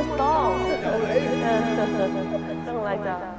맛있다. 딱 맞아.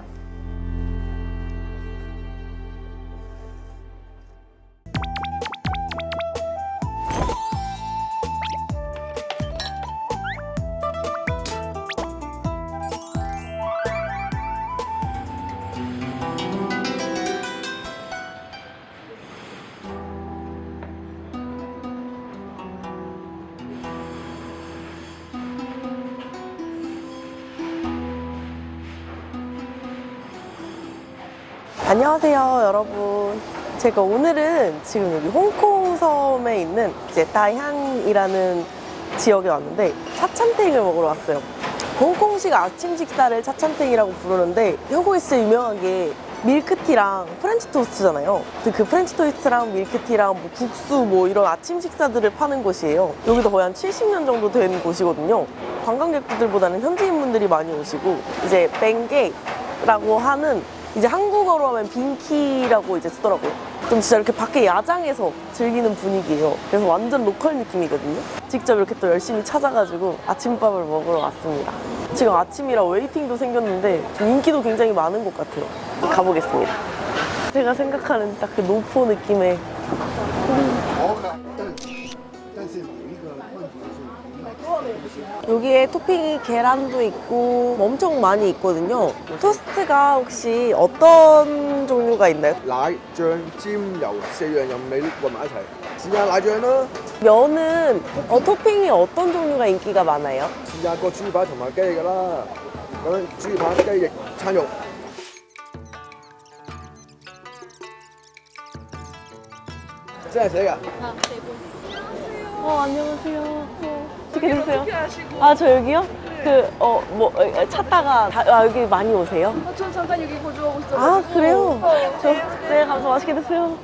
안녕하세요 여러분. 제가 오늘은 지금 여기 홍콩 섬에 있는 이제 다이한이라는 지역에 왔는데 차찬탱을 먹으러 왔어요. 홍콩식 아침 식사를 차찬탱이라고 부르는데 한국에서 유명한 게 밀크티랑 프렌치 토스트잖아요. 근데 그 프렌치 토스트랑 밀크티랑 뭐 국수 뭐 이런 아침 식사들을 파는 곳이에요. 여기도 거의 한 70년 정도 된 곳이거든요. 관광객들보다는 현지인분들이 많이 오시고 이제 뱅게라고 하는 이제 한국어로 하면 빈키라고 이제 쓰더라고요. 좀 진짜 이렇게 밖에 야장에서 즐기는 분위기예요. 그래서 완전 로컬 느낌이거든요. 직접 이렇게 또 열심히 찾아가지고 아침밥을 먹으러 왔습니다. 지금 아침이라 웨이팅도 생겼는데 좀 인기도 굉장히 많은 것 같아요. 가보겠습니다. 제가 생각하는 딱 그 노포 느낌의 여기에 토핑이 계란도 있고 엄청 많이 있거든요. 토스트가 혹시 어떤 종류가 있나요? 奶、醬、尖油四樣任你混埋一齊。試下奶醬啦， 면은 토핑이 어떤 종류가 인기가 많아요? 試下個豬排同埋雞㗎啦。咁樣豬扒、雞翼、餐肉。真係死㗎！ 안녕하세요. 어떻게 되세요? 아, 저 여기요? 찾다가 여기 많이 오세요? 전 잠깐 여기 거주하고 있어요. 아, 그래요? 네, 감사합니다. 맛있게 드세요.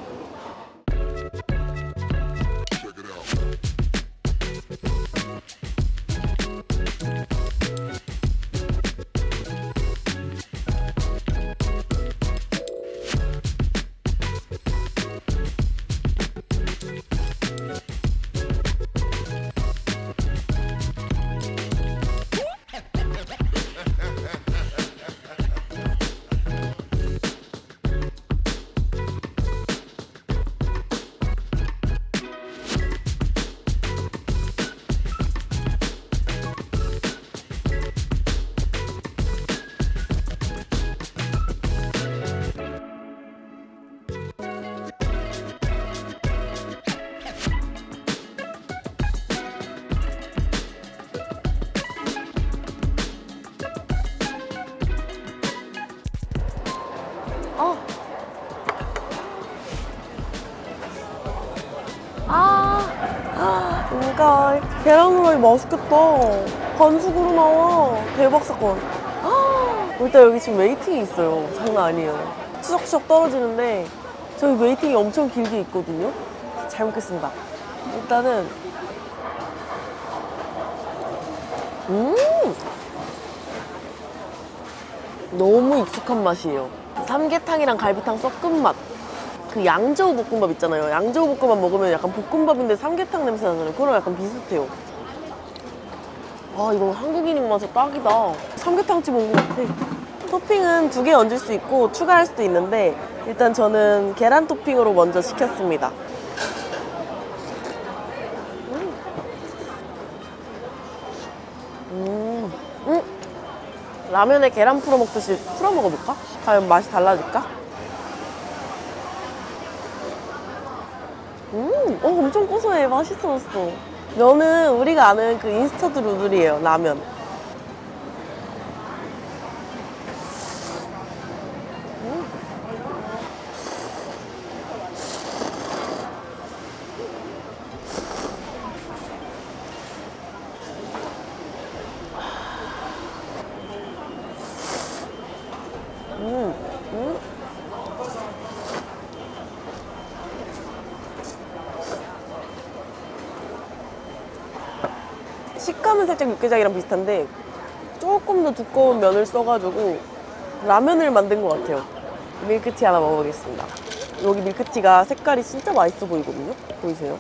이거 계란 후라이 맛있겠다. 반숙으로 나와. 대박 사건. 일단 여기 지금 웨이팅이 있어요. 장난 아니에요. 추적추적 떨어지는데 저기 웨이팅이 엄청 길게 있거든요. 잘 먹겠습니다. 일단은 너무 익숙한 맛이에요. 삼계탕이랑 갈비탕 섞은 맛. 그 양저우 볶음밥 있잖아요. 양저우 볶음밥 먹으면 약간 볶음밥인데 삼계탕 냄새 나잖아요. 그거랑 약간 비슷해요. 아, 이거 한국인 입맛에 딱이다. 삼계탕집 온 것 같아. 토핑은 2개 얹을 수 있고 추가할 수도 있는데 일단 저는 계란 토핑으로 먼저 시켰습니다. 라면에 계란 풀어 먹듯이 풀어 먹어볼까? 과연 맛이 달라질까? 엄청 고소해. 맛있었어. 면은 우리가 아는 그 인스턴트 누들이에요. 라면. 식감은 살짝 육개장이랑 비슷한데 조금 더 두꺼운 면을 써가지고 라면을 만든 것 같아요. 밀크티 하나 먹어보겠습니다. 여기 밀크티가 색깔이 진짜 맛있어 보이거든요. 보이세요?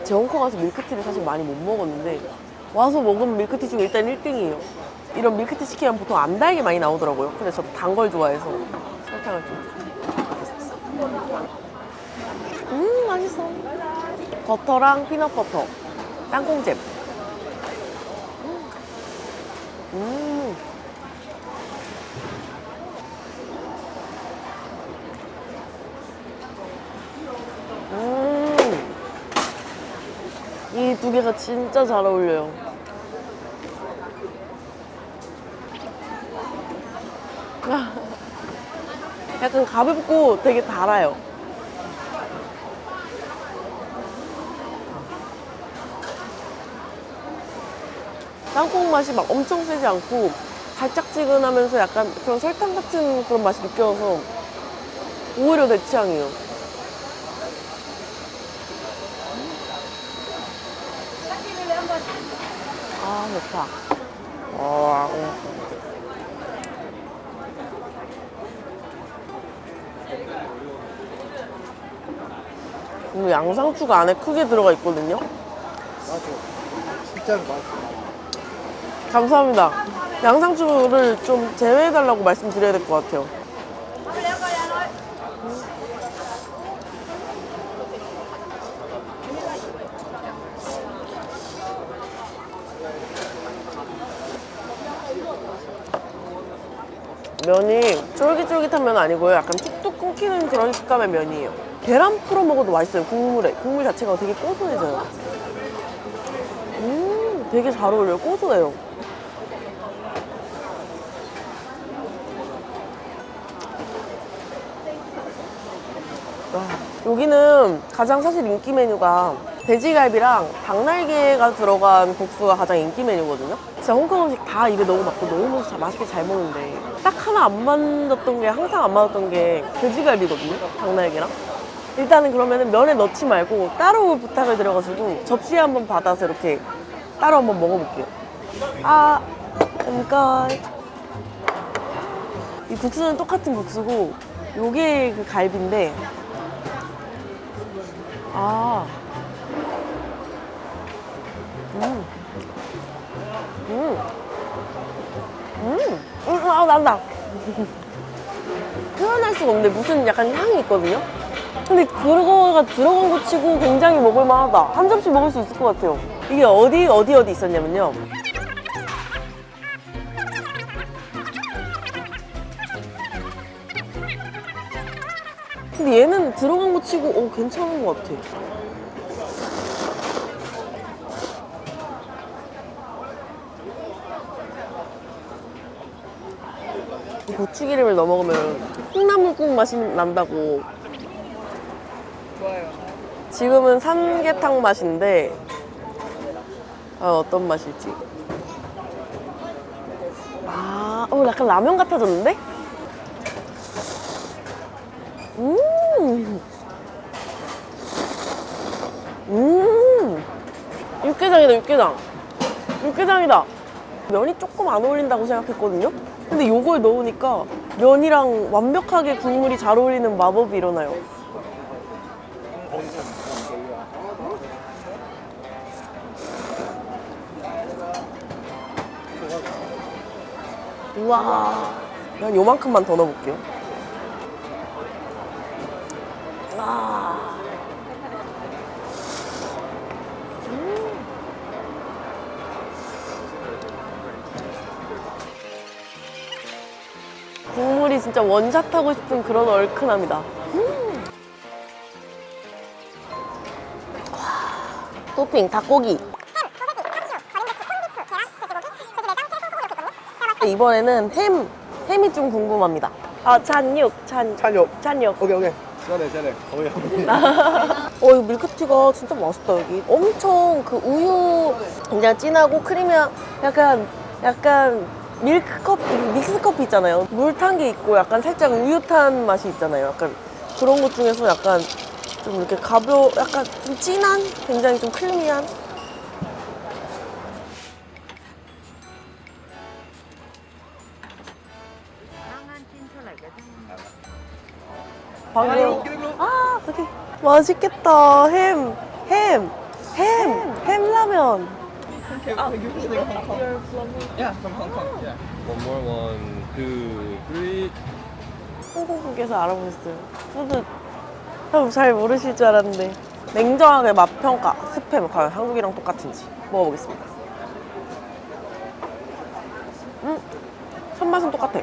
제 홍콩 와서 밀크티를 사실 많이 못 먹었는데 와서 먹으면 밀크티 중에 일단 1등이에요. 이런 밀크티 시키면 보통 안 달게 많이 나오더라고요. 근데 저 단 걸 좋아해서 설탕을 좀. 맛있어. 버터랑 피넛버터, 땅콩잼. 이 두 개가 진짜 잘 어울려요. 약간 가볍고 되게 달아요. 땅콩 맛이 막 엄청 세지 않고 달짝지근하면서 약간 그런 설탕 같은 그런 맛이 느껴져서 오히려 내 취향이에요. 아, 좋다. 양상추가 안에 크게 들어가 있거든요. 맞아. 진짜 맛있어. 감사합니다. 양상추를 좀 제외해달라고 말씀드려야 될 것 같아요. 면이 쫄깃쫄깃한 면 아니고요. 약간 툭툭 끊기는 그런 식감의 면이에요. 계란 풀어 먹어도 맛있어요. 국물에. 국물 자체가 되게 고소해져요. 되게 잘 어울려요. 고소해요. 여기는 가장 사실 인기 메뉴가 돼지갈비랑 닭날개가 들어간 국수가 가장 인기 메뉴거든요. 진짜 홍콩 음식 다 입에 너무 맞고 너무 맛있게 잘 먹는데 딱 하나 안 맞았던 게 항상 안 맞았던 게 돼지갈비거든요. 닭날개랑. 일단은 그러면은 면에 넣지 말고 따로 부탁을 드려가지고 접시에 한번 받아서 이렇게 따로 한번 먹어볼게요. 그러니까 이 국수는 똑같은 국수고 요게 그 갈비인데 난다. 표현할 수가 없는데 무슨 약간 향이 있거든요? 근데 그거가 들어간 거 치고 굉장히 먹을만하다. 한 접시 먹을 수 있을 것 같아요. 이게 어디 있었냐면요. 근데 얘는 들어간 거 치고 괜찮은 것 같아. 이 고추기름을 넣어 먹으면 콩나물국 맛이 난다고. 좋아요. 지금은 삼계탕 맛인데 어떤 맛일지. 약간 라면 같아졌는데? 육개장이다. 면이 조금 안 어울린다고 생각했거든요? 근데 요걸 넣으니까 면이랑 완벽하게 국물이 잘 어울리는 마법이 일어나요. 우와. 한 요만큼만 더 넣어볼게요. 국물이 진짜 원샷 하고 싶은 그런 얼큰함이다. 토핑 닭고기. 이번에는 햄이 좀 궁금합니다. 찬육. 오케이. 잘해. 이거 밀크티가 진짜 맛있다, 여기. 엄청 그 우유 굉장히 진하고 크리미한 약간 밀크커피, 믹스커피 있잖아요. 물 탄 게 있고 약간 살짝 우유 탄 맛이 있잖아요. 약간 그런 것 중에서 약간 좀 이렇게 약간 좀 진한, 굉장히 좀 크리미한. 방금 오케이. 맛있겠다. 햄. 햄라면. One more, 1, 2, 3. 홍콩분께서 알아보셨어요. 푸드 잘 모르실 줄 알았는데. 냉정하게 맛평가, 스팸 과연 한국이랑 똑같은지 먹어보겠습니다. 손맛은 똑같아.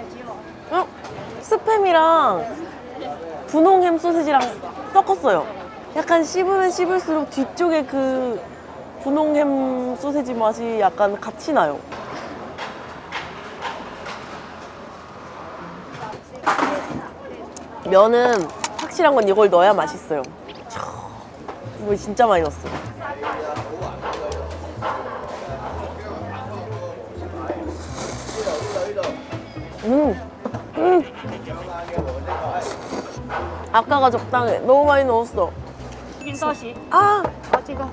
스팸이랑 분홍햄 소세지랑 섞었어요. 약간 씹으면 씹을수록 뒤쪽에 그 분홍햄 소세지 맛이 약간 같이 나요. 면은 확실한 건 이걸 넣어야 맛있어요. 이거 진짜 많이 넣었어. 아까가 적당해. 너무 많이 넣었어. 金多喜， 아, 好，这个。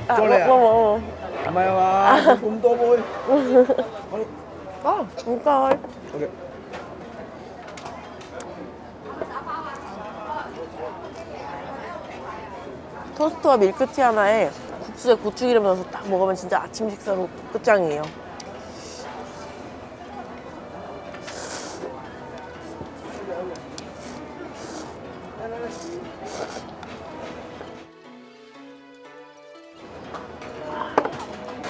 아, Cho này à? 뭐. Không ai mà cũng tô vui. 아, 진짜. Ok. 토스트와 밀크티 하나에 국수에 고추기름 넣어서 딱 먹으면 진짜 아침 식사로 끝장이에요.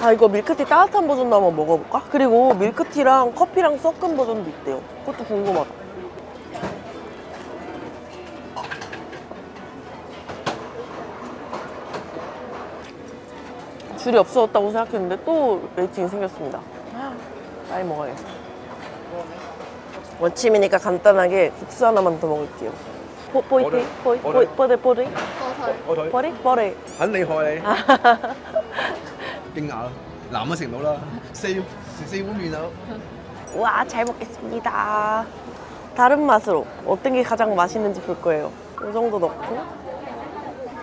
아, 이거 밀크티 따뜻한 버전도 한번 먹어볼까? 그리고 밀크티랑 커피랑 섞은 버전도 있대요. 그것도 궁금하다. 줄이 없어졌다고 생각했는데 또 웨이팅이 생겼습니다. 많이 먹어야겠어. 원침이니까 간단하게 국수 하나만 더 먹을게요. 보이팅? 보리? Ôi thôi, 보리? 보리.很厲害你。驚訝，南都食到啦，食四碗麵啊！ 와, 잘 먹겠습니다. 다른 맛으로 어떤 게 가장 맛있는지 볼 거예요. 이 정도 넣고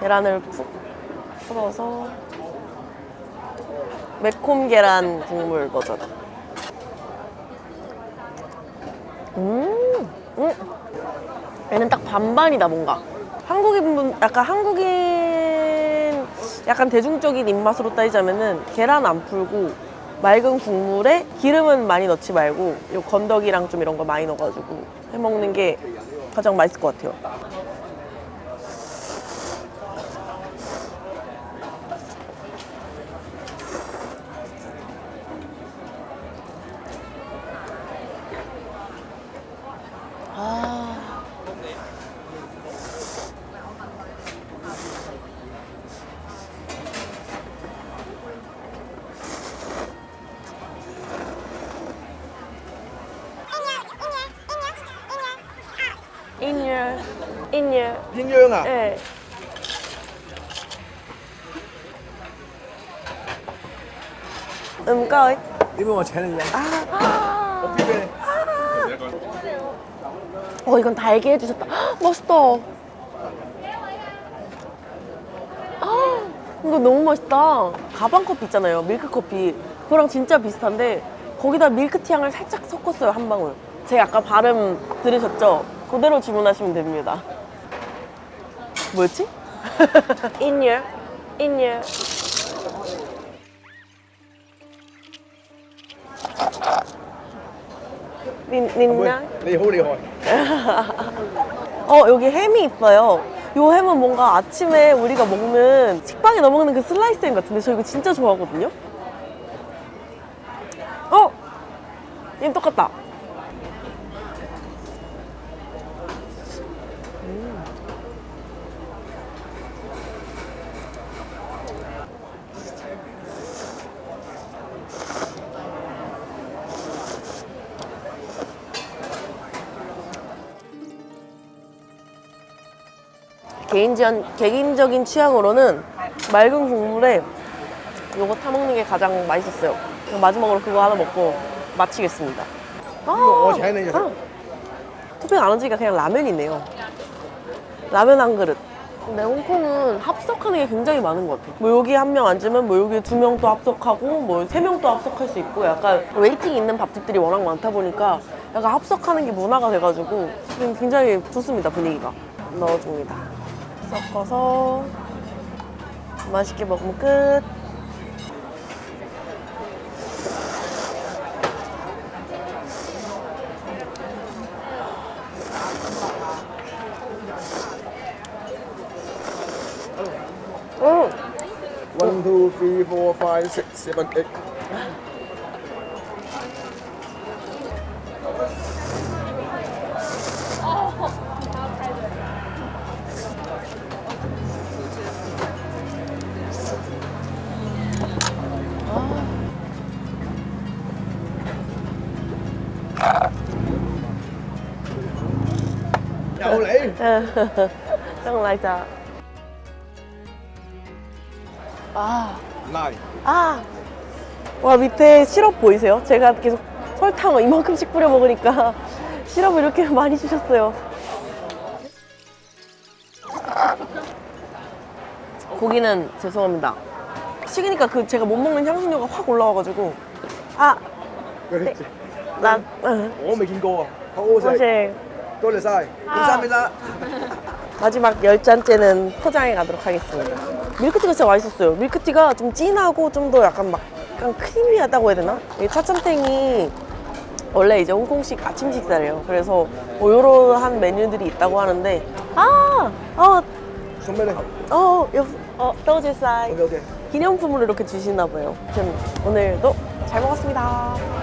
계란을 푹 풀어서 매콤 계란 국물 버전. 얘는 딱 반반이다 뭔가. 한국인 약간 대중적인 입맛으로 따지자면은 계란 안 풀고 맑은 국물에 기름은 많이 넣지 말고 요 건더기랑 좀 이런 거 많이 넣어가지고 해먹는 게 가장 맛있을 것 같아요. In your. Thiên Dương à? 네. coi. Điểm ơn mà請你飲。 아,我 필俾你。 이건 달게 해주셨다. 맛있다. 이거 너무 맛있다. 가방 커피 있잖아요. 밀크 커피. 그거랑 진짜 비슷한데 거기다 밀크티 향을 살짝 섞었어요. 한 방울. 제 아까 발음 들으셨죠? 그대로 주문하시면 됩니다. 뭐였지? In your. 닌나? 你好厲害。 여기 햄이 있어요. 요 햄은 뭔가 아침에 우리가 먹는 식빵에 넣어 먹는 그 슬라이스 햄 같은데 저 이거 진짜 좋아하거든요. 얘는 똑같다. 개인적인 취향으로는 맑은 국물에 요거 타먹는 게 가장 맛있었어요. 그럼 마지막으로 그거 하나 먹고 마치겠습니다. 이거請你就食。 토핑 안 얹으니까 그냥 라면이네요. 라면 한 그릇. 근데 홍콩은 합석하는 게 굉장히 많은 것 같아요. 뭐 여기 한 명 앉으면 뭐 여기 두 명 또 합석하고 뭐 세 명 또 합석할 수 있고 약간 웨이팅 있는 밥집들이 워낙 많다 보니까 약간 합석하는 게 문화가 돼가지고 굉장히 좋습니다, 분위기가. 넣어줍니다. 섞어서 맛있게 먹으면 끝. 음. 1, 2, 3, 4, 5, 6, 7, 8. Nhậu lị. 형 라이자. 아. Lại. 아. 와, 밑에 시럽 보이세요? 제가 계속 설탕을 이만큼씩 뿌려 먹으니까 시럽을 이렇게 많이 주셨어요. 고기는 죄송합니다. 식으니까 그 제가 못 먹는 향신료가 확 올라와가지고. 아, Kìa. 나, Ủa mày Kingo à? Không ô gì? 사실 Tôi là sai. 감사합니다. 마지막 10잔째는 포장해 가도록 하겠습니다. 밀크티가 진짜 맛있었어요. 밀크티가 좀 진하고 좀 더 약간 막 약간 크리미하다고 해야 되나? 이 차참탱이 원래 이제 홍콩식 아침 식사래요. 그래서 뭐 이러한 메뉴들이 있다고 하는데 Xuống bên đây. 떠주사이 Ok ok. 기념품으로 이렇게 주시나 봐요. 아무튼 오늘도 잘 먹었습니다.